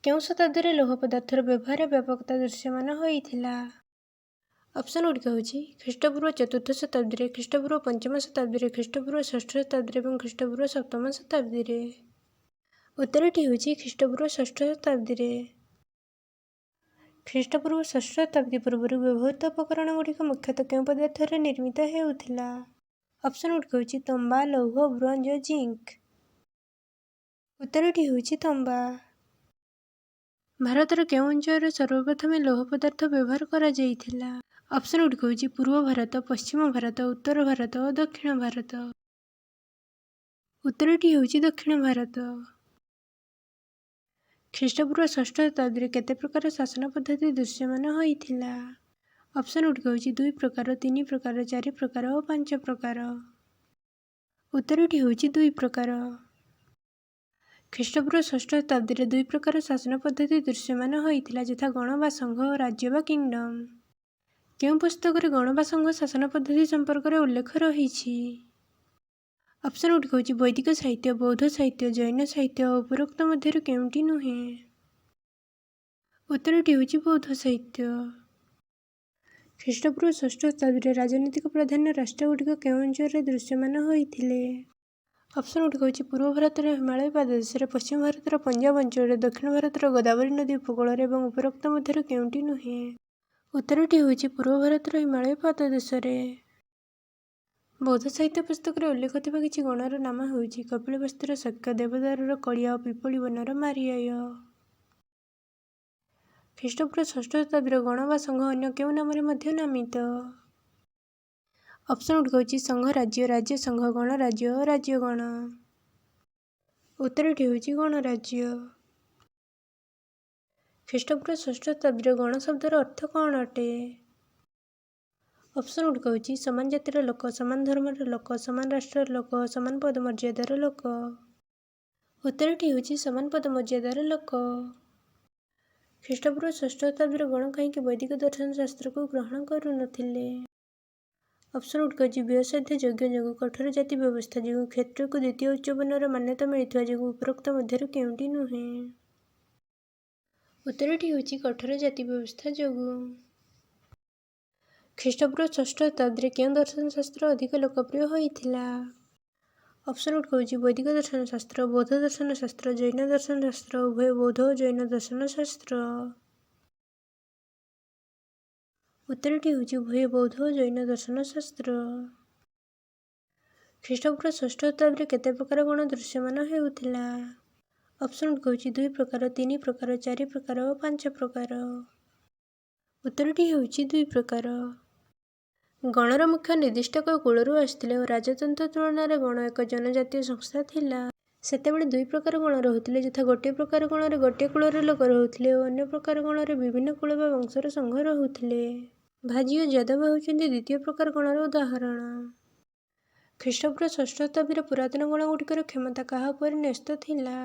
କେଉଁ ଶତାବ୍ଦୀରେ ଲୌହ ପଦାର୍ଥର ବ୍ୟବହାର ବ୍ୟାପକତା ଦୃଶ୍ୟମାନ ହୋଇଥିଲା? ଅପସନ୍ ଗୁଡ଼ିକ ହେଉଛି ଖ୍ରୀଷ୍ଟପୂର୍ବ 4ର୍ଥ ଶତାବ୍ଦୀରେ, ଖ୍ରୀଷ୍ଟପୂର୍ବ 5ମ ଶତାବ୍ଦୀରେ, ଖ୍ରୀଷ୍ଟପୂର୍ବ 6ଠ ଶତାବ୍ଦୀରେ ଏବଂ ଖ୍ରୀଷ୍ଟପୂର୍ବ 7ମ ଶତାବ୍ଦୀରେ। ଉତ୍ତରଟି ହେଉଛି ଖ୍ରୀଷ୍ଟପୂର୍ବ 6ଠ ଶତାବ୍ଦୀରେ। ଖ୍ରୀଷ୍ଟପୂର୍ବ 6ଠ ଶତାବ୍ଦୀ ପୂର୍ବରୁ ବ୍ୟବହୃତ ଉପକରଣ ଗୁଡ଼ିକ ମୁଖ୍ୟତଃ କେଉଁ ପଦାର୍ଥରେ ନିର୍ମିତ ହେଉଥିଲା? ଅପସନ୍ ଗୁଡ଼ିକ ହେଉଛି ତମ୍ବା, ଲୌହ, ବ୍ରୋଞ୍ଜ ଓ ଜିଙ୍କ୍। ଉତ୍ତରଟି ହେଉଛି ତମ୍ବା। ଭାରତର କେଉଁ ଅଞ୍ଚଳରେ ସର୍ବପ୍ରଥମେ ଲୌହ ପଦାର୍ଥ ବ୍ୟବହାର କରାଯାଇଥିଲା? ଅପସନ୍ ଗୁଡ଼ିକ ହେଉଛି ପୂର୍ବ ଭାରତ, ପଶ୍ଚିମ ଭାରତ, ଉତ୍ତର ଭାରତ ଓ ଦକ୍ଷିଣ ଭାରତ। ଉତ୍ତରଟି ହେଉଛି ଦକ୍ଷିଣ ଭାରତ। ଖ୍ରୀଷ୍ଟପୂର୍ବ 6ଠ ଶତାବ୍ଦୀରେ କେତେ ପ୍ରକାର ଶାସନ ପଦ୍ଧତି ଦୃଶ୍ୟମାନ ହୋଇଥିଲା? ଅପସନ୍ ଗୁଡ଼ିକ ହେଉଛି 2 ପ୍ରକାର, 3 ପ୍ରକାର, 4 ପ୍ରକାର ଓ 5 ପ୍ରକାର। ଉତ୍ତରଟି ହେଉଛି 2 ପ୍ରକାର। ଖ୍ରୀଷ୍ଟପୂର୍ବ 6ଠ ଶତାବ୍ଦୀରେ 2 ପ୍ରକାର ଶାସନ ପଦ୍ଧତି ଦୃଶ୍ୟମାନ ହୋଇଥିଲା ଯଥା ଗଣ ବା ସଂଘ ଓ ରାଜ୍ୟ ବା କିଙ୍ଗଡମ୍। କେଉଁ ପୁସ୍ତକରେ ଗଣ ବା ସଂଘ ଶାସନ ପଦ୍ଧତି ସମ୍ପର୍କରେ ଉଲ୍ଲେଖ ରହିଛି? ଅପସନ୍ ଗୁଡ଼ିକ ହେଉଛି ବୈଦିକ ସାହିତ୍ୟ, ବୌଦ୍ଧ ସାହିତ୍ୟ, ଜୈନ ସାହିତ୍ୟ ଓ ଉପରୋକ୍ତ ମଧ୍ୟରୁ କେଉଁଟି ନୁହେଁ? ଉତ୍ତରଟି ହେଉଛି ବୌଦ୍ଧ ସାହିତ୍ୟ। ଖ୍ରୀଷ୍ଟପୂର୍ବ 6ଠ ଶତାବ୍ଦୀରେ ରାଜନୈତିକ ପ୍ରାଧାନ୍ୟ ରାଷ୍ଟ୍ରଗୁଡ଼ିକ କେଉଁ ଅଞ୍ଚଳରେ ଦୃଶ୍ୟମାନ ହୋଇଥିଲେ? ଅପସନ୍ ଗୁଡ଼ିକ ହେଉଛି ପୂର୍ବ ଭାରତର ହିମାଳୟ ପାଦଦେଶରେ, ପଶ୍ଚିମ ଭାରତର ପଞ୍ଜାବ ଅଞ୍ଚଳରେ, ଦକ୍ଷିଣ ଭାରତର ଗୋଦାବରୀ ନଦୀ ଉପକୂଳରେ ଏବଂ ଉପରୋକ୍ତ ମଧ୍ୟରୁ କେଉଁଟି ନୁହେଁ? ଉତ୍ତରଟି ହେଉଛି ପୂର୍ବ ଭାରତର ହିମାଳୟ ପାଦଦେଶରେ। ବୌଦ୍ଧ ସାହିତ୍ୟ ପୁସ୍ତକରେ ଉଲ୍ଲେଖ ଥିବା କିଛି ଗଣର ନାମ ହେଉଛି କପିଳବସ୍ତୁର ଶକ୍ୟ, ଦେବଦାରୁର କଳିଆ ଓ ପିପଳି ବନର ମାରିଆୟ। ଖ୍ରୀଷ୍ଟପୂର୍ବ 6ଠ ଶତାବ୍ଦୀର ଗଣ ବା ସଂଘ ଅନ୍ୟ କେଉଁ ନାମରେ ମଧ୍ୟ ନାମିତ? ଅପସନ୍ ଗୁଡ଼ିକ ହେଉଛି ସଂଘ ରାଜ୍ୟ, ରାଜ୍ୟ ସଂଘ, ଗଣରାଜ୍ୟ ଓ ରାଜ୍ୟଗଣ। ଉତ୍ତରଟି ହେଉଛି ଗଣରାଜ୍ୟ। ଖ୍ରୀଷ୍ଟପୂର୍ବ 6ଠ ଶତାବ୍ଦୀର ଗଣ ଶବ୍ଦର ଅର୍ଥ କ'ଣ ଅଟେ? ଅପସନ୍ ଗୁଡ଼ିକ ହେଉଛି ସମାନ ଜାତିର ଲୋକ, ସମାନ ଧର୍ମର ଲୋକ, ସମାନ ରାଷ୍ଟ୍ରର ଲୋକ, ସମାନ ପଦମର୍ଯ୍ୟାଦାର ଲୋକ। ଉତ୍ତରଟି ହେଉଛି ସମାନ ପଦମର୍ଯ୍ୟାଦାର ଲୋକ। ଖ୍ରୀଷ୍ଟପୂର୍ବ 6ଠ ଶତାବ୍ଦୀର ଗଣ କାହିଁକି ବୈଦିକ ଦର୍ଶନ ଶାସ୍ତ୍ରକୁ ଗ୍ରହଣ କରୁନଥିଲେ? ଅପସନ୍ ଗୁଡ଼ିକ ହେଉଛି ବ୍ୟୟସାଧ୍ୟ ଯଜ୍ଞ ଯୋଗୁଁ, କଠୋର ଜାତି ବ୍ୟବସ୍ଥା ଯୋଗୁଁ, କ୍ଷତ୍ରିୟକୁ ଦ୍ୱିତୀୟ ଉଚ୍ଚ ବର୍ଣ୍ଣର ମାନ୍ୟତା ମିଳିଥିବା ଯୋଗୁଁ, ଉପରୋକ୍ତ ମଧ୍ୟରୁ କେଉଁଟି ନୁହେଁ? ଉତ୍ତରଟି ହେଉଛି କଠୋର ଜାତି ବ୍ୟବସ୍ଥା ଯୋଗୁଁ। ଖ୍ରୀଷ୍ଟପୂର୍ବ 6ଠ ଶତାବ୍ଦୀରେ କେଉଁ ଦର୍ଶନ ଶାସ୍ତ୍ର ଅଧିକ ଲୋକପ୍ରିୟ ହୋଇଥିଲା? ଅପସନ୍ ଗୁଡ଼ିକ ହେଉଛି ବୈଦିକ ଦର୍ଶନ ଶାସ୍ତ୍ର, ବୌଦ୍ଧ ଦର୍ଶନ ଶାସ୍ତ୍ର, ଜୈନ ଦର୍ଶନ ଶାସ୍ତ୍ର, ଉଭୟ ବୌଦ୍ଧ ଓ ଜୈନ ଦର୍ଶନ ଶାସ୍ତ୍ର। ଉତ୍ତରଟି ହେଉଛି ଉଭୟ ବୌଦ୍ଧ ଓ ଜୈନ ଦର୍ଶନ ଶାସ୍ତ୍ର। ଖ୍ରୀଷ୍ଟପୂର୍ବ 6ଠ ଶତାବ୍ଦୀରେ କେତେ ପ୍ରକାର ଗଣ ଦୃଶ୍ୟମାନ ହେଉଥିଲା? ଅପସନ୍ ଗୁଡ଼ିକ ହେଉଛି 2 ପ୍ରକାର, 3 ପ୍ରକାର, 4 ପ୍ରକାର ଓ 5 ପ୍ରକାର। ଉତ୍ତରଟି ହେଉଛି 2 ପ୍ରକାର। ଗଣର ମୁଖ୍ୟ ନିର୍ଦ୍ଦିଷ୍ଟ ଏକ କୂଳରୁ ଆସିଥିଲେ ଓ ରାଜତନ୍ତ୍ର ତୁଳନାରେ ଗଣ ଏକ ଜନଜାତୀୟ ସଂସ୍ଥା ଥିଲା। ସେତେବେଳେ 2 ପ୍ରକାର ଗଣ ରହୁଥିଲେ ଯଥା ଗୋଟିଏ ପ୍ରକାର ଗଣରେ ଗୋଟିଏ କୁଳର ଲୋକ ରହୁଥିଲେ ଓ ଅନ୍ୟ ପ୍ରକାର ଗଣରେ ବିଭିନ୍ନ କୁଳ ବା ବଂଶର ସଂଘ ରହୁଥିଲେ। ଭାଜି ଓ ଯାଦବ ହେଉଛନ୍ତି ଦ୍ୱିତୀୟ ପ୍ରକାର ଗଣର ଉଦାହରଣ। ଖ୍ରୀଷ୍ଟପୂର୍ବ 6ଠ ଶତାବ୍ଦୀର ପୁରାତନ ଗଣ ଗୁଡ଼ିକର କ୍ଷମତା କାହା ଉପରେ ନ୍ୟସ୍ତ ଥିଲା?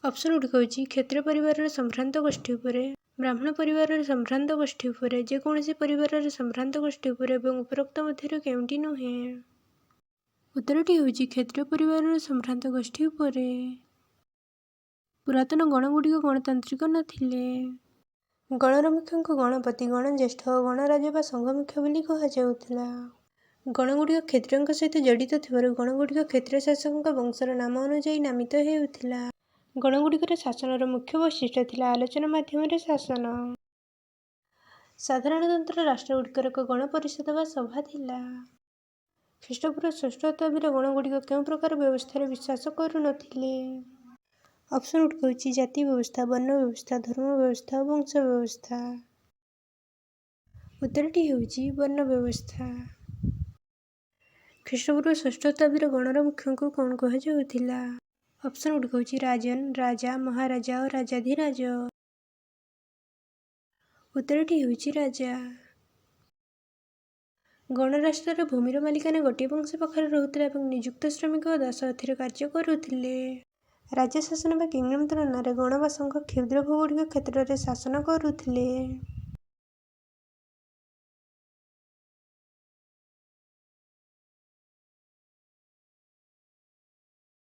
ଅପସନ୍ ଗୁଡ଼ିକ ହେଉଛି କ୍ଷତ୍ରିୟ ପରିବାରର ସମ୍ଭ୍ରାନ୍ତ ଗୋଷ୍ଠୀ ଉପରେ, ବ୍ରାହ୍ମଣ ପରିବାରର ସମ୍ଭ୍ରାନ୍ତ ଗୋଷ୍ଠୀ ଉପରେ, ଯେକୌଣସି ପରିବାରର ସମ୍ଭ୍ରାନ୍ତ ଗୋଷ୍ଠୀ ଉପରେ ଏବଂ ଉପରୋକ୍ତ ମଧ୍ୟରୁ କେଉଁଟି ନୁହେଁ? ଉତ୍ତରଟି ହେଉଛି କ୍ଷତ୍ରିୟ ପରିବାରର ସମ୍ଭ୍ରାନ୍ତ ଗୋଷ୍ଠୀ ଉପରେ। ପୁରାତନ ଗଣ ଗୁଡ଼ିକ ଗଣତାନ୍ତ୍ରିକ ନଥିଲେ। ଗଣର ମୁଖ୍ୟଙ୍କୁ ଗଣପତି, ଗଣଜ୍ୟେଷ୍ଠ ଓ ଗଣରାଜ ବା ସଂଘ ମୁଖ୍ୟ ବୋଲି କୁହାଯାଉଥିଲା। ଗଣ ଗୁଡ଼ିକ କ୍ଷତ୍ରିୟଙ୍କ ସହିତ ଜଡ଼ିତ ଥିବାରୁ ଗଣ ଗୁଡ଼ିକ କ୍ଷତ୍ରିୟ ଶାସକଙ୍କ ବଂଶର ନାମ ଅନୁଯାୟୀ ନାମିତ ହେଉଥିଲା। ଗଣ ଗୁଡ଼ିକର ଶାସନର ମୁଖ୍ୟ ବୈଶିଷ୍ଟ୍ୟ ଥିଲା ଆଲୋଚନା ମାଧ୍ୟମରେ ଶାସନ। ସାଧାରଣତନ୍ତ୍ର ରାଷ୍ଟ୍ରଗୁଡ଼ିକର ଏକ ଗଣ ପରିଷଦ ବା ସଭା ଥିଲା। ଖ୍ରୀଷ୍ଟପୂର୍ବ 6ଠ ଶତାବ୍ଦୀର ଗଣ ଗୁଡ଼ିକ କେଉଁ ପ୍ରକାର ବ୍ୟବସ୍ଥାରେ ବିଶ୍ୱାସ କରୁନଥିଲେ? ଅପସନ୍ ଗୁଡ଼ିକ ହେଉଛି ଜାତି ବ୍ୟବସ୍ଥା, ବର୍ଣ୍ଣ ବ୍ୟବସ୍ଥା, ଧର୍ମ ବ୍ୟବସ୍ଥା ଓ ବଂଶ ବ୍ୟବସ୍ଥା। ଉତ୍ତରଟି ହେଉଛି ବର୍ଣ୍ଣ ବ୍ୟବସ୍ଥା। ଖ୍ରୀଷ୍ଟପୂର୍ବ 6ଠ ଶତାବ୍ଦୀର ଗଣର ମୁଖ୍ୟଙ୍କୁ କ'ଣ କୁହାଯାଉଥିଲା? ଅପସନ୍ ଗୁଡ଼ିକ ହେଉଛି ରାଜନ୍, ରାଜା, ମହାରାଜା ଓ ରାଜାଧିରାଜ। ଉତ୍ତରଟି ହେଉଛି ରାଜା। ଗଣରାଷ୍ଟ୍ରର ଭୂମିର ମାଲିକାନା ଗୋଟିଏ ବଂଶ ପାଖରେ ରହୁଥିଲା ଏବଂ ନିଯୁକ୍ତ ଶ୍ରମିକ ଓ ଦାସ ଏଥିରେ କାର୍ଯ୍ୟ କରୁଥିଲେ। ରାଜ୍ୟ ଶାସନ ବା କିଙ୍ଗଡମ୍ ତୁଳନାରେ ଗଣ ବା ସଂଘ କ୍ଷୁଦ୍ର ଭୌଗୋଳିକ କ୍ଷେତ୍ରରେ ଶାସନ କରୁଥିଲେ।